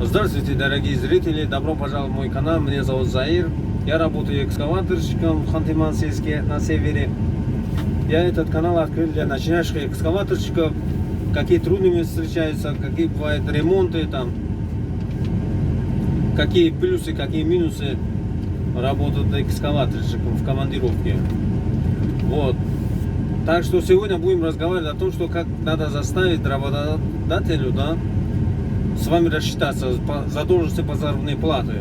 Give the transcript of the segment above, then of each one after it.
Здравствуйте, дорогие зрители, добро пожаловать в мой канал, меня зовут Заир. Я работаю экскаваторщиком в Ханты-Мансийске на севере. Я этот канал открыл для начинающих экскаваторщиков, какие трудности встречаются, какие бывают ремонты, там, какие плюсы, какие минусы работают экскаваторщиком в командировке. Вот. Так что сегодня будем разговаривать о том, что как надо заставить работодателю, да, с вами рассчитаться за должности по заработной платы.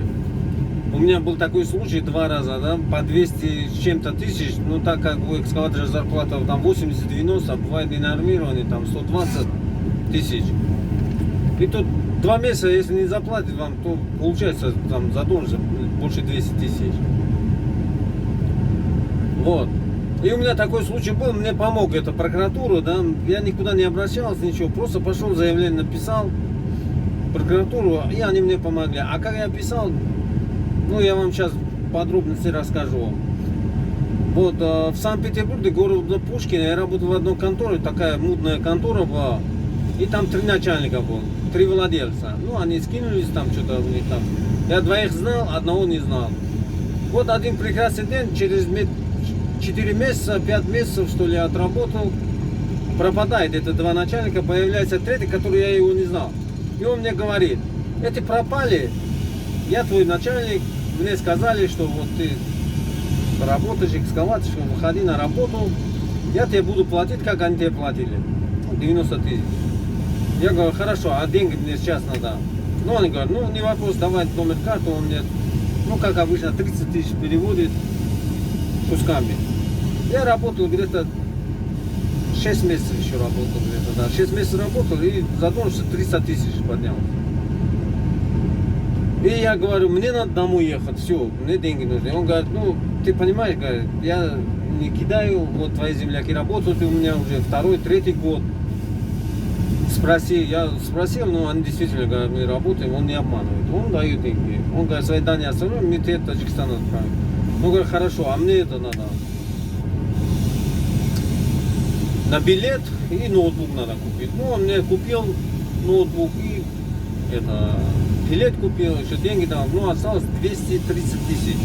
У меня был такой случай 2 раза, да, по 200 с чем-то тысяч, ну так как у экскаватора зарплата там 80-90, бывает и нормированный там 120 тысяч. И тут 2 месяца, если не заплатить вам, то получается там задолженность больше 200 тысяч. Вот. И у меня такой случай был, мне помог эта прокуратура, да, я никуда не обращался, ничего, просто пошел, заявление написал в прокуратуру, и они мне помогли. А как я писал, ну я вам сейчас подробности расскажу. Вот в Санкт-Петербурге, город Пушкина, я работал в одной конторе, такая мутная контора была, и там 3 начальника было, 3 владельца. Ну они скинулись там что-то у них там. Я 2 знал, 1 не знал. Вот один прекрасный день, через 4 месяца, 5 месяцев, что ли, отработал, пропадает это 2 начальника, появляется 3-й, который я его не знал. И он мне говорит: эти пропали, я твой начальник, мне сказали, что вот ты работаешь экскаваторщиком, выходи на работу, я тебе буду платить, как они тебе платили, 90 тысяч. Я говорю: хорошо, а деньги мне сейчас надо. Ну, они говорят: ну, не вопрос, давай номер карты, он мне, ну, как обычно, 30 тысяч переводит кусками. Я работал где-то 6 месяцев еще работал где-то, да. 6 месяцев работал и задолженность 300 тысяч поднял. И я говорю: мне надо домой ехать, все, мне деньги нужны. Он говорит: ну, ты понимаешь, говорит, я не кидаю, вот твои земляки работают, и у меня уже 2-й, 3-й год. Спроси, я спросил, но они действительно говорят: мы работаем, он не обманывает, он дает деньги. Он говорит: свои данные оставляем, мне ты Таджикистан отправим. Он говорит: хорошо, а мне это надо на билет и ноутбук надо купить. Ну, он мне купил ноутбук и это, билет купил, еще деньги дал. Ну, осталось 230 тысяч.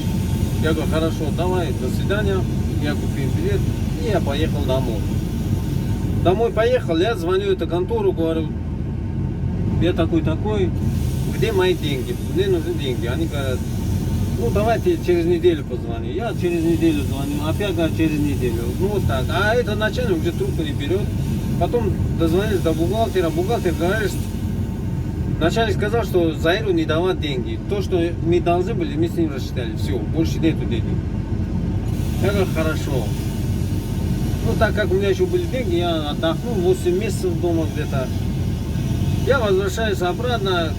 Я говорю: хорошо, давай, до свидания. Я купил билет и я поехал домой. Домой поехал, я звоню в эту контору, говорю: я такой-такой, где мои деньги? Мне нужны деньги. Они говорят: ну, давайте через неделю позвоню. Я через неделю звоню, опять говорят: через неделю. Ну, вот так. А этот начальник уже трубку не берет. Потом дозвонились до бухгалтера. Бухгалтер говорит: начальник сказал, что Заиру не давать деньги. То, что мы должны были, мы с ним рассчитали. Все, больше нету денег. Я говорю: хорошо. Ну, так как у меня еще были деньги, я отдохнул 8 месяцев дома где-то. Я возвращаюсь обратно,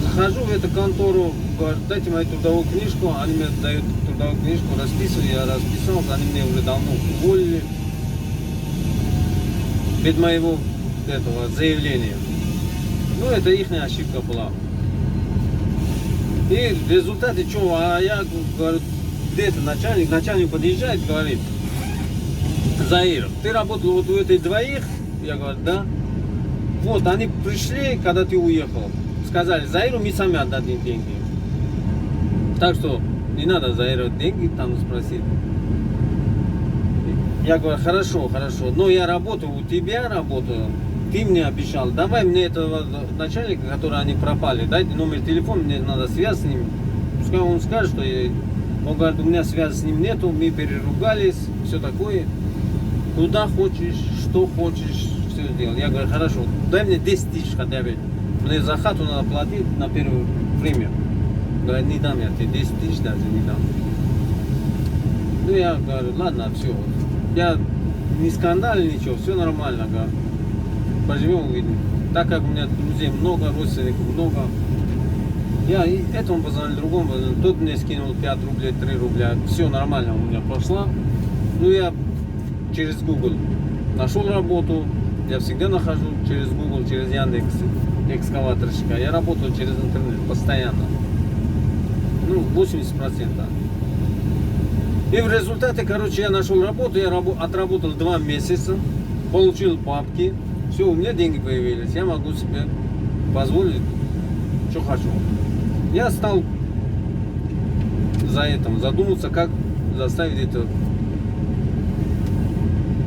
захожу в эту контору, говорю: дайте мою трудовую книжку. Они мне дают трудовую книжку, расписываю, я расписался, они мне уже давно уволили без моего этого заявления. Ну, это их ошибка была. И в результате что, а я говорю: где это начальник? Начальник подъезжает, говорит: Заир, ты работал вот у этих 2? Я говорю: да. Вот, они пришли, когда ты уехал, сказали: Заиру мы сами отдадим деньги. Так что не надо Заиру деньги там спросить. Я говорю: хорошо, хорошо, но я работаю, у тебя работаю. Ты мне обещал, давай мне этого начальника, который они пропали, дайте номер телефона, мне надо связь с ним. Пускай он скажет, что он говорит: у меня связи с ним нету, мы переругались, все такое. Куда хочешь, что хочешь, все сделал. Я говорю: хорошо, дай мне 10 тысяч хотя бы. Мне за хату надо платить на первое время. Говорит: не дам я тебе 10 тысяч, даже не дам. Ну, я говорю: ладно, все. Я не скандалил, ничего, все нормально, говорю. Поживем, увидим. Так как у меня друзей много, родственников много. Я и этому позвонил, другому позвонил. Тот мне скинул 5 рублей, 3 рубля. Все нормально у меня прошло. Ну, я через Google нашел работу. Я всегда нахожу через Google, через Яндекс экскаваторщика. Я работаю через интернет постоянно. Ну, 80%. И в результате, короче, я нашел работу. Я отработал 2 месяца. Получил папки. Все, у меня деньги появились. Я могу себе позволить что хочу. Я стал за этим задуматься, как заставить это.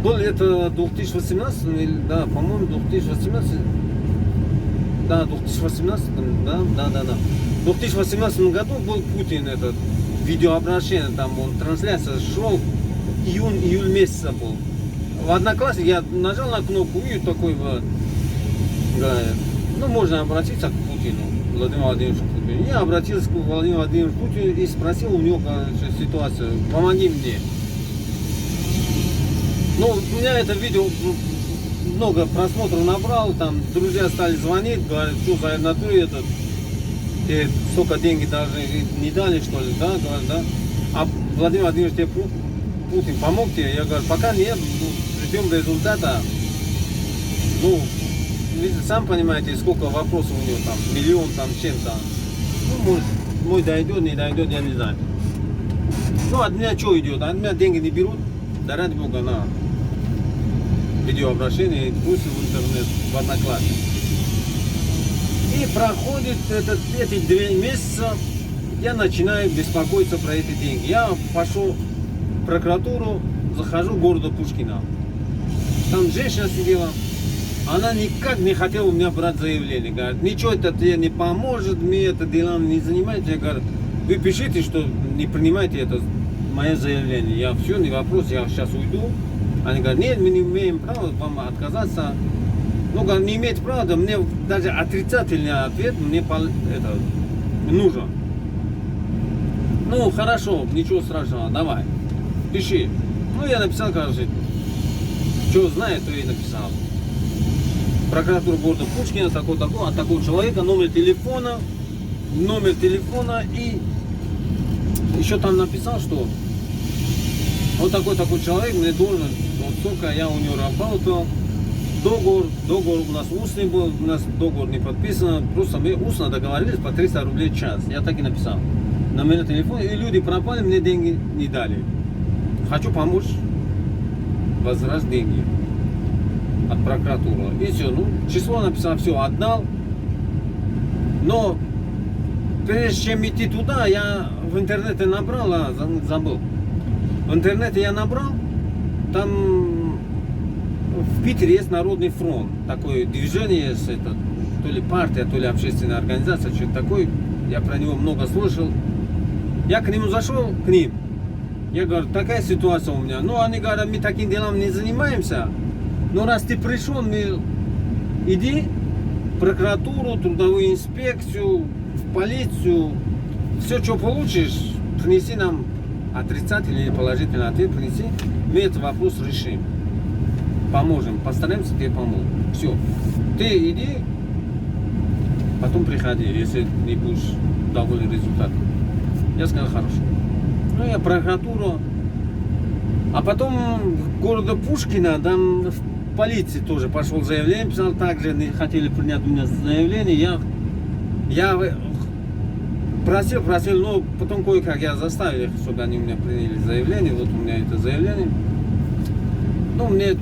Был это 2018, да, по-моему, 2018, да, 2018, да. В 2018 году был Путин, этот видеообращение, там он трансляция шел, июль месяца был. В Однокласснике я нажал на кнопку и такой, говорит, ну можно обратиться к Путину, Владимиру Владимировичу Путину. Я обратился к Владимиру Владимировичу Путину и спросил у него, короче, ситуацию, помоги мне. Ну, у меня это видео много просмотров набрал, там друзья стали звонить, говорят, что за натуре этот, тебе столько денег даже не дали, что ли, да, говорят, да. А Владимир Владимирович, тебе Путин помог тебе? Я говорю, пока нет, ждем результата. Ну, вы сам понимаете, сколько вопросов у него там, миллион там чем-то. Ну, может, мой дойдет, не дойдет, я не знаю. Ну, от меня что идет? От меня деньги не берут, да ради бога, на видеообращение, пусть в интернет, в Однокласснике. И проходит эти 2 месяца, я начинаю беспокоиться про эти деньги. Я пошел в прокуратуру, захожу в города Пушкина. Там женщина сидела, она никак не хотела у меня брать заявление. Говорит, ничего это тебе не поможет, мне это делами не занимаетесь. Я говорю, вы пишите, что не принимайте это мое заявление. Я все, не вопрос, я сейчас уйду. Они говорят, нет, мы не имеем права вам отказаться. Ну, говорят, не имеете права, да мне даже отрицательный ответ мне это, нужен. Ну, хорошо, ничего страшного, давай, пиши. Ну, я написал, короче, что знает, то и написал. Прокуратура города Пушкина, такой, от такого человека, номер телефона и еще там написал, что вот такой человек мне должен, вот сколько я у него работал, договор у нас устный был, у нас договор не подписан, просто мы устно договорились по 300 рублей в час, я так и написал. Номер телефона, и люди пропали, мне деньги не дали. Хочу помочь возвращать деньги от прокуратуры. И все, ну, число написал, все, отдал. Но прежде чем идти туда, я в интернете набрал, забыл. В интернете я набрал, там в Питере есть Народный фронт, такое движение, это, то ли партия, то ли общественная организация, что-то такое, я про него много слышал. Я к нему зашел, к ним, я говорю, такая ситуация у меня. Ну, они говорят, мы таким делом не занимаемся, но раз ты пришел, иди в прокуратуру, трудовую инспекцию, в полицию, все, что получишь, принеси нам отрицательный или положительный ответ, принеси, мы этот вопрос решим. Поможем, постараемся тебе помочь. Все. Ты иди, потом приходи, если не будешь доволен результатом. Я сказал, хорошо. Ну, я прокуратуру. А потом города Пушкина, там в полиции тоже пошел заявление, писал, также не хотели принять у меня заявление. Я просил, но потом кое-как я заставил, чтобы они у меня приняли заявление. Вот у меня это заявление. Ну, мне,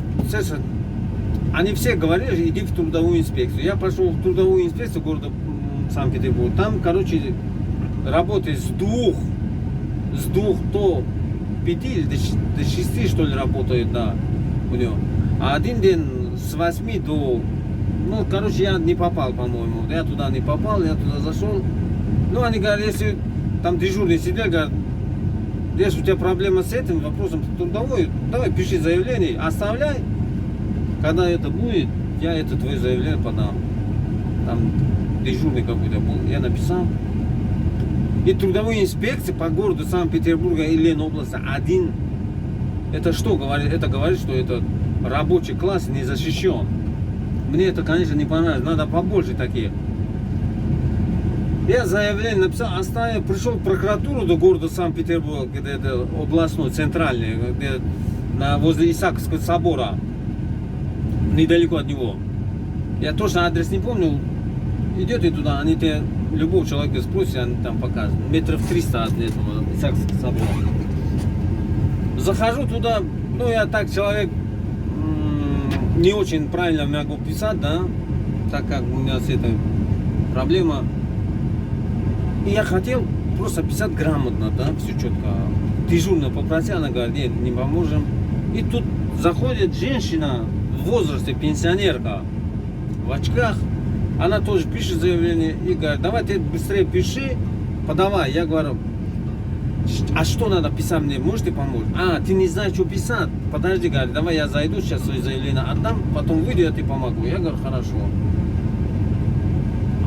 они все говорили, иди в трудовую инспекцию. Я пошел в трудовую инспекцию города Санкт-Петербург. Там, короче, работает с двух до 5 или до 6, что ли, работает, да, у него. А один день с 8 до... Ну, короче, я не попал, по-моему. Я туда не попал, я туда зашел. Ну, они говорят, если там дежурный сидел, говорят, если у тебя проблема с этим вопросом трудовой, давай пиши заявление, оставляй. Когда это будет, я это твое заявление подам. Там дежурный какой-то был, я написал. И трудовой инспекции по городу Санкт-Петербурга и Ленобласти один. Это что говорит? Это говорит, что этот рабочий класс не защищен. Мне это, конечно, не понравилось. Надо побольше таких. Я заявление написал, оставил, пришел в прокуратуру до города Санкт-Петербург, где это областной, центральный, где возле Исаакиевского собора, недалеко от него. Я точно адрес не помню. Идете туда, они тебе, любого человека спросят, они там показывают. Метров 300 от этого Исаакиевского собора. Захожу туда, ну я так человек не очень правильно могу писать, да, так как у меня с этой проблема. И я хотел просто писать грамотно, да, все четко. Дежурно попросил, она говорит, нет, не поможем. И тут заходит женщина в возрасте, пенсионерка, в очках. Она тоже пишет заявление и говорит, давай ты быстрее пиши, подавай. Я говорю, а что надо писать мне, можете помочь? А, ты не знаешь, что писать? Подожди, говорит, давай я зайду, сейчас свое заявление отдам, потом выйду, я тебе помогу. Я говорю, хорошо.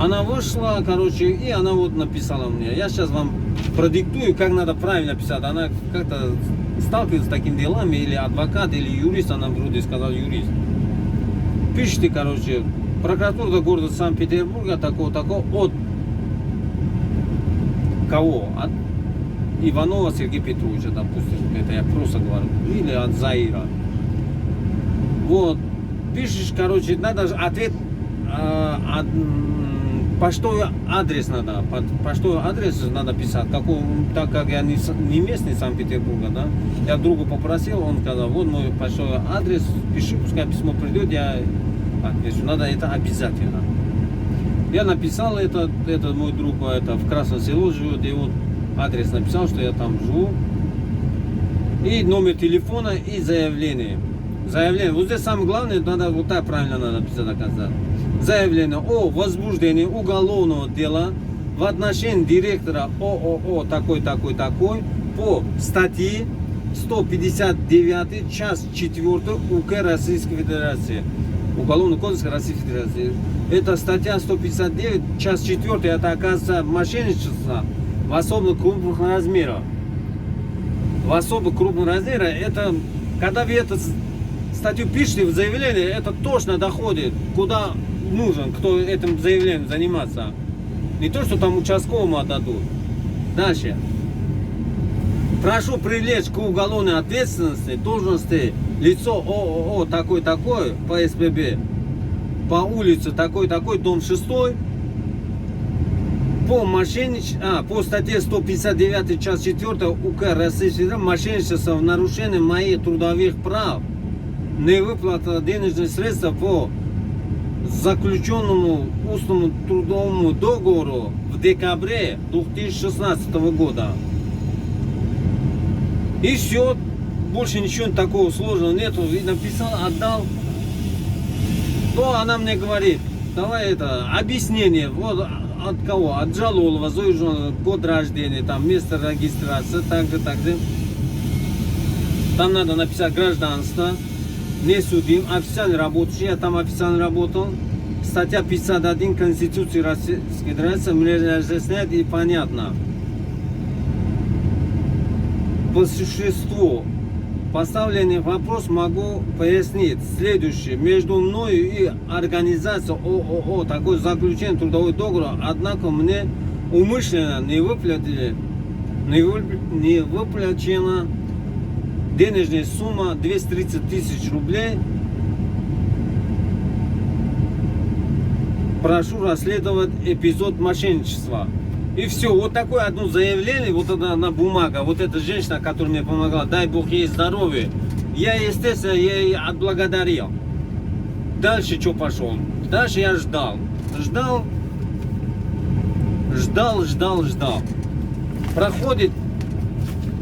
Она вышла, короче, и она вот написала мне. Я сейчас вам продиктую, как надо правильно писать. Она как-то сталкивается с такими делами, или адвокат, или юрист, она вроде сказала юрист. Пишите, короче, прокуратура города Санкт-Петербурга, такого-такого, от кого? От Иванова Сергея Петровича, допустим, это я просто говорю, или от Заира. Вот, пишешь, короче, надо ответ, почтовый адрес надо, почтовый адрес надо писать, так как я не местный Санкт-Петербурга, да, я другу попросил, он сказал, вот мой почтовый адрес, пиши, пускай письмо придет, я отвечу, надо это обязательно. Я написал это мой друг, это в Красном Село живет, и вот адрес написал, что я там живу, и номер телефона, и заявление. Заявление, вот здесь самое главное, надо вот так правильно надо написать до конца. Заявление о возбуждении уголовного дела в отношении директора ООО такой-такой по статье 159, часть 4 УК Российской Федерации. Уголовный кодекс Российской Федерации. Это статья 159, часть 4, это оказывается мошенничество в особо крупных размерах. В особо крупных размерах, это, когда вы эту статью пишете в заявлении, это точно доходит, куда нужен, кто этим заявлением заниматься. Не то, что там участковому отдадут. Дальше. Прошу привлечь к уголовной ответственности должности лицо ООО такой-такой по СПБ по улице такой-такой, дом 6, по статье 159, часть 4 УК Российской Федерации, мошенничество в нарушении моих трудовых прав, невыплата денежных средств по заключенному устному трудовому договору в декабре 2016 года. И все, больше ничего такого сложного нету. И написал, отдал. То она мне говорит, давай это, объяснение, вот от кого? От Джалолова, Зои Жонова, год рождения, там место регистрации, так же. Там надо написать гражданство, не судим, официально работающий, я там официально работал. Статья 51 Конституции Российской Федерации мне разъясняет и понятно. По существу поставленный вопрос могу пояснить следующее. Между мною и организацией ООО такой заключен трудовой договор, однако мне умышленно не выплачена денежная сумма 230 тысяч рублей. Прошу расследовать эпизод мошенничества. И все, вот такое одно заявление, вот она бумага, вот эта женщина, которая мне помогла, дай Бог ей здоровья. Я, естественно, ей отблагодарил. Дальше что пошел? Дальше я ждал. Проходит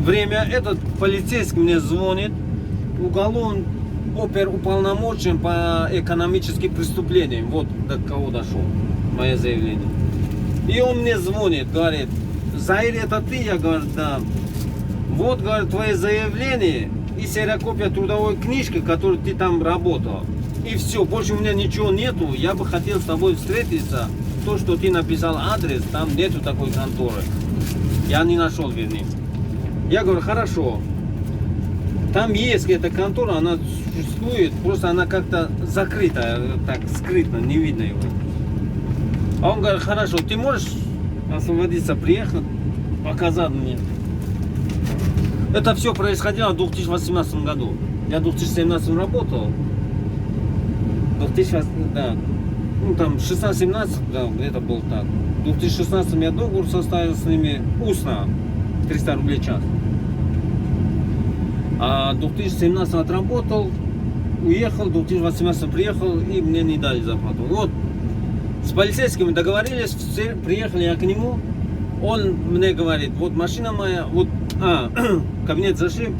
время, этот полицейский мне звонит, уголовный оперуполномочен по экономическим преступлениям. Вот до кого дошел мое заявление. И он мне звонит, говорит, Заир, это ты? Я говорю, да. Вот, говорит, твое заявление и ксерокопия трудовой книжки, которой ты там работал. И все, больше у меня ничего нету. Я бы хотел с тобой встретиться. То, что ты написал адрес, там нету такой конторы. Я не нашел, вернее. Я говорю, хорошо. Там есть эта контора, она существует, просто она как-то закрыта, так скрытно, не видно его. А он говорит, хорошо, ты можешь освободиться, приехать, показать мне. Это все происходило в 2018 году. Я в 2017 работал. 2018, да. Ну там 16-17, да, где-то был так. В 2016 я договор составил с ними устно, 300 рублей в час. А в 2017 отработал, уехал, в 2018 приехал, и мне не дали зарплату. Вот, с полицейскими договорились, все, приехали я к нему, Он мне говорит, вот машина моя, вот, кабинет зашли,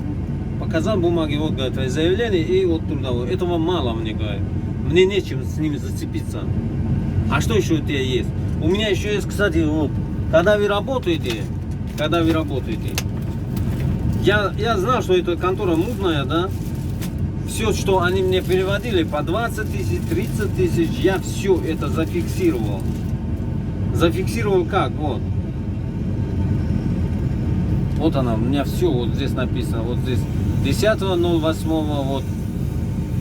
показал бумаги, вот, говорит, твои заявления и вот трудовое. Этого мало, мне говорит. Мне нечем с ними зацепиться. А что еще у тебя есть? У меня еще есть, кстати, вот, когда вы работаете, я знал, что эта контора мутная, да? Все, что они мне переводили по 20 тысяч, 30 тысяч, я все это зафиксировал. Зафиксировал как? Вот. Вот она, у меня все вот здесь написано. Вот здесь 10.08, вот.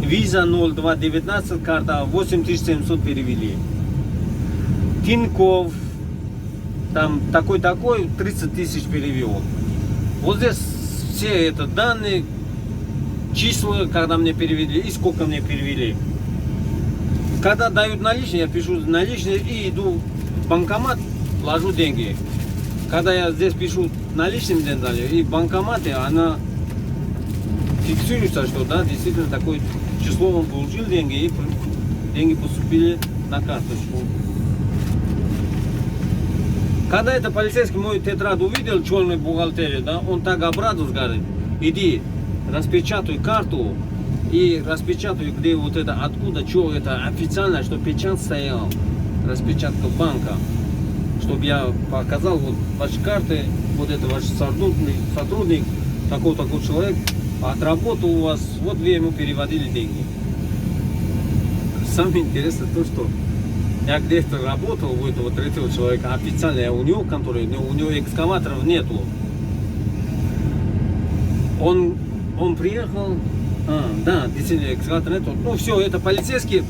Виза 0219, карта 8700 перевели. Тинькофф, там такой-такой, 30 тысяч перевел. Вот здесь все это данные, числа, когда мне перевели и сколько мне перевели. Когда дают наличные, я пишу наличные и иду в банкомат, ложу деньги. Когда я здесь пишу наличными деньгами и в банкомате, она фиксируется, что да, действительно такое число он получил деньги и деньги поступили на карточку. Когда это полицейский мой тетрадь увидел, черный бухгалтерия, да, он так обрадовался, говорит, иди, распечатай карту и распечатай, где вот это, откуда, что это официально, что печать стоял, распечатка банка, чтобы я показал вот ваши карты, вот это ваш сотрудник, такой человек, отработал у вас, вот вы ему переводили деньги. Самое интересное то, что я где-то работал у этого третьего человека, официально я у него конторе, но у него экскаваторов нету. Он приехал, да, действительно экскаватора нету. Ну все, это полицейский,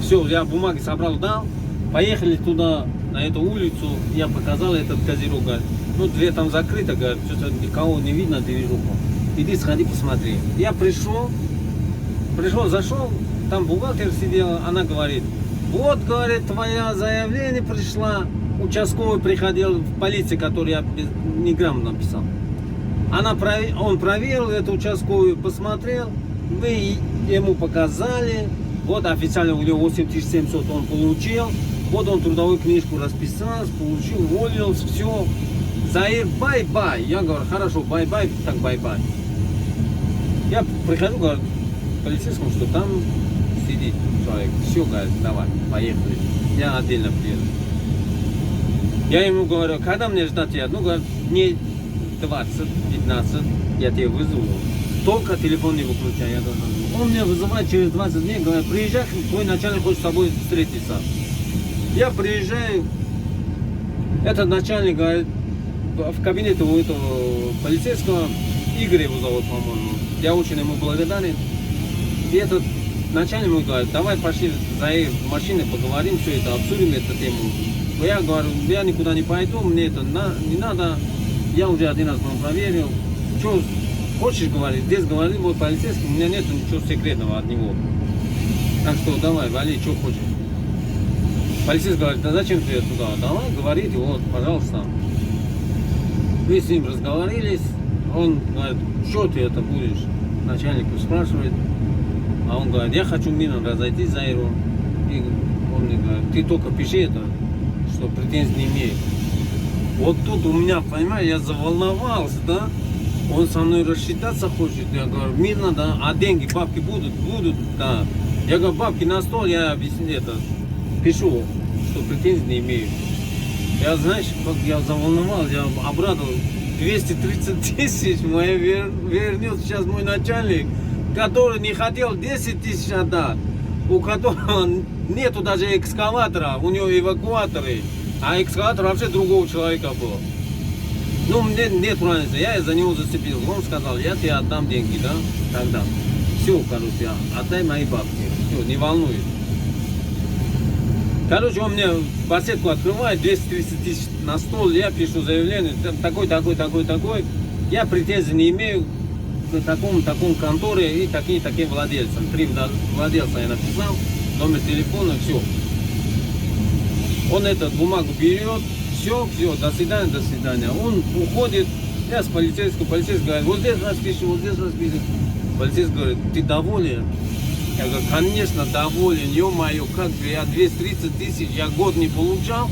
все, я бумаги собрал, дал, поехали туда, на эту улицу, я показал этот козерог, говорит, ну дверь там закрыта, говорит, что-то никого не видно, движуху. Иди сходи, посмотри. Я пришел, зашел, там бухгалтер сидела, она говорит, вот, говорит, твое заявление пришла, участковый приходил в полицию, который я неграмотно написал. Он проверил эту участковую, посмотрел, вы ему показали, вот официально у него 8700 он получил, вот он трудовую книжку расписал, получил, уволился, все. Заир, бай-бай. Я говорю, хорошо, бай-бай, так бай-бай. Я прихожу, говорю, полицейскому, что там сидит человек. Все, говорит, давай, поехали. Я отдельно приеду. Я ему говорю, когда мне ждать тебя? Ну, говорит, дней 20-15 я тебя вызову. Только телефон не выключай. Я должен. Он меня вызывает через 20 дней, говорит, приезжай, твой начальник хочет с тобой встретиться. Я приезжаю, этот начальник говорит, в кабинете у этого полицейского, Игорь его зовут, по-моему. Я очень ему благодарен. И этот начальник ему говорит, давай пошли за машиной, поговорим, все это, обсудим эту тему. Я говорю, я никуда не пойду, мне это не надо. Я уже один раз вам проверил. Что хочешь говорить, здесь говори, вот полицейский, у меня нет ничего секретного от него. Так что давай, вали, что хочешь. Полицейский говорит, да зачем ты туда? Давай, говорите, вот, пожалуйста. Мы с ним разговорились, он говорит, что ты это будешь? Начальнику спрашивает, а он говорит, я хочу мирно разойтись за его. И он мне говорит, ты только пиши это, что претензий не имеет. Вот тут у меня, понимаешь, я заволновался, да? Он со мной рассчитаться хочет, я говорю, мирно, да, а деньги, бабки будут, да. Я говорю, бабки на стол, я объясню это, пишу, что претензий не имею. Я, знаешь, как я заволновался, я обрадовал, 230 тысяч моя вернет сейчас мой начальник, который не хотел 10 тысяч отдать, у которого нету даже экскаватора, у него эвакуаторы, а экскаватор вообще другого человека был. Ну, мне нет разницы, я за него зацепил. Он сказал, я тебе отдам деньги, да, тогда. Все, короче, отдай мои бабки. Все, не волнуйся. Короче, он мне бассетку открывает, 230 тысяч на стол, я пишу заявление, такой. Я претензий не имею к такому конторе и такие владельцам. 3 владельца я написал, номер телефона, все. Он эту бумагу берет, все, до свидания. Он уходит, я с полицейским говорит, вот здесь распишем. Полицейский говорит, ты доволен? Я говорю, конечно, доволен, ё-моё, как же я 230 тысяч, я год не получал,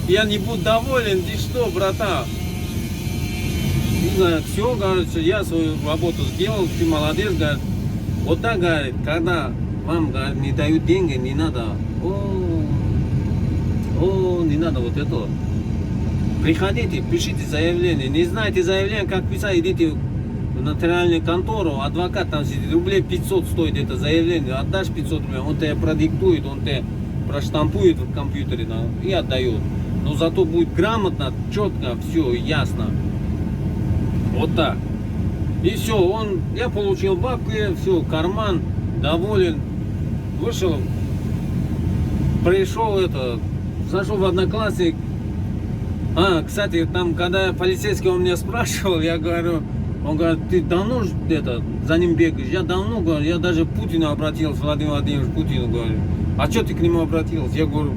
я не буду доволен, ты что, братан? Не знаю, все, говорит, я свою работу сделал, ты молодец, говорит. Вот так, говорит, когда вам, говорит, не дают деньги, не надо, не надо вот это. Приходите, пишите заявление. Не знаете заявление, как писать, идите в нотариальную контору, адвокат там сидит, рублей 500 стоит это заявление, отдашь 500 рублей, он тебе продиктует, он тебе проштампует в компьютере, да, и отдает. Но зато будет грамотно, четко, все ясно. Вот так. И все, я получил бабки, все, карман, доволен. Вышел, пришел зашел в Одноклассник. Кстати, там, когда полицейский он меня спрашивал, я говорю, он говорит, ты давно за ним бегаешь? Я давно, говорю, я даже Путину обратился, Владимир Владимирович Путину, говорю. А что ты к нему обратился? Я говорю,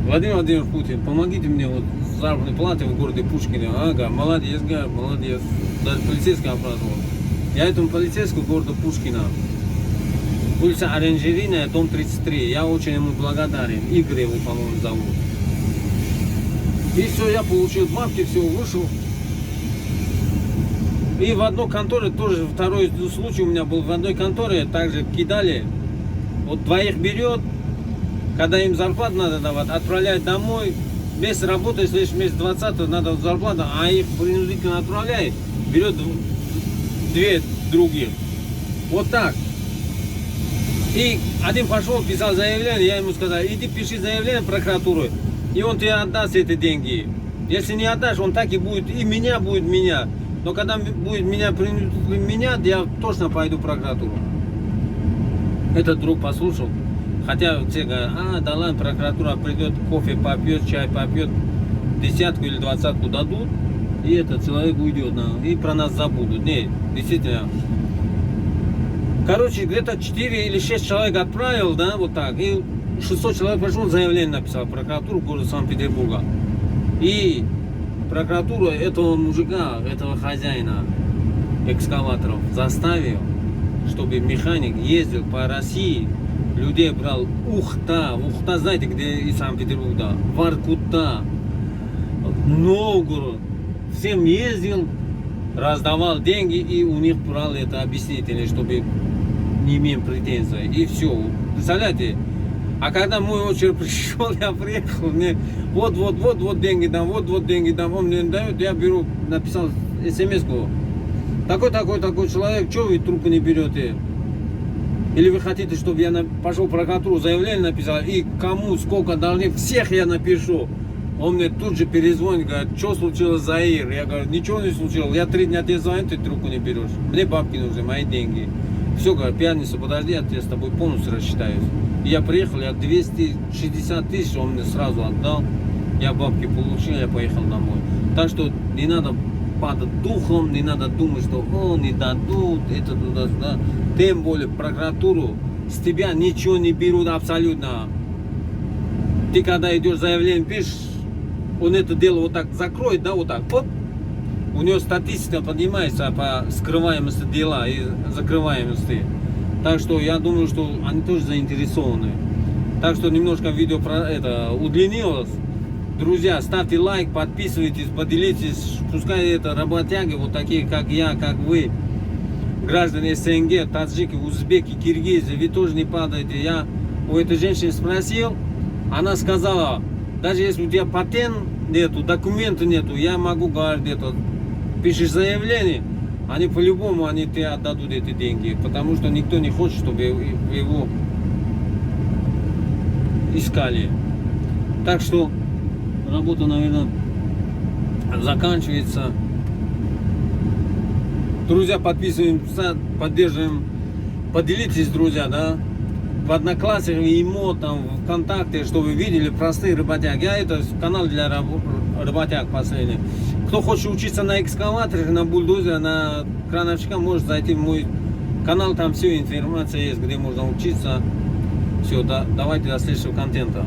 Владимир Владимирович Путин, помогите мне вот с заработной платой в городе Пушкине. Ага, молодец, говорю, молодец. Даже полицейский обрадовал. Я этому полицейскому города Пушкина. Улица Оранжерийная, дом 33. Я очень ему благодарен. Игорь его, по-моему, зовут. И все, я получил бабки, все, вышел. И в одной конторе, тоже второй случай у меня был, в одной конторе также кидали. Вот двоих берет, когда им зарплату надо давать, отправляет домой. Месяц работает, следующий месяц 20 надо зарплату, а их принудительно отправляет, берет две других. Вот так. И один пошел, писал заявление, я ему сказал, иди пиши заявление в прокуратуру, и он тебе отдаст эти деньги. Если не отдашь, он так и будет, и меня будет менять. Но когда будет меня менять, я точно пойду в прокуратуру. Этот друг послушал. Хотя все говорят, да ладно, прокуратура придет, кофе попьет, чай попьет, 10 или 20 дадут, и этот человек уйдет, и про нас забудут. Не, действительно. Короче, где-то 4 или 6 человек отправил, да, вот так, и 600 человек пошел, заявление написал в прокуратуру города Санкт-Петербурга. И прокуратура этого мужика, этого хозяина экскаваторов заставил, чтобы механик ездил по России, людей брал Ухта, знаете, где из Санкт-Петербурга, Воркута, Новгород, всем ездил, раздавал деньги и у них брал это объяснительное, чтобы не имеем претензий. И все. Представляете? А когда мой очередь пришел, я приехал, мне вот деньги дам, вот деньги дам, он мне дает, я беру, написал смс-ку. Такой человек, что вы трубку не берете? Или вы хотите, чтобы я пошел в прокуратуру, заявление написал, и кому, сколько должны, всех я напишу. Он мне тут же перезвонит, говорит, что случилось, Заир? Я говорю, ничего не случилось, я 3 дня тебе звоню, ты трубку не берешь. Мне бабки нужны, мои деньги. Все, говорю, пятницу подожди, я тебе с тобой полностью рассчитаюсь. И я приехал, я 260 тысяч, он мне сразу отдал. Я бабки получил, я поехал домой. Так что не надо падать духом, не надо думать, что не дадут, это туда-сюда. Тем более прокуратуру с тебя ничего не берут абсолютно. Ты когда идешь заявление пишешь, он это дело вот так закроет, да, вот так, оп. У него статистика поднимается по скрываемости дела и закрываемости. Так что я думаю, что они тоже заинтересованы. Так что немножко видео удлинилось. Друзья, ставьте лайк, подписывайтесь, поделитесь. Пускай это работяги, вот такие как я, как вы, граждане СНГ, таджики, узбеки, киргизы, вы тоже не падаете. Я у этой женщины спросил, она сказала, даже если у тебя патент нету, документа нету, я могу, говорить, где-то пишешь заявление, они по-любому они тебе отдадут эти деньги, потому что никто не хочет, чтобы его искали. Так что работа, наверное, заканчивается. Друзья, подписываемся, поддерживаем, поделитесь, друзья, да, в Одноклассниках, ИМО, там, ВКонтакте, чтобы вы видели простые работяги. Это канал для работяг последний. Кто хочет учиться на экскаваторах, на бульдозере, на крановщиках, может зайти в мой канал, там все информация есть, где можно учиться. Все, давайте до следующего контента.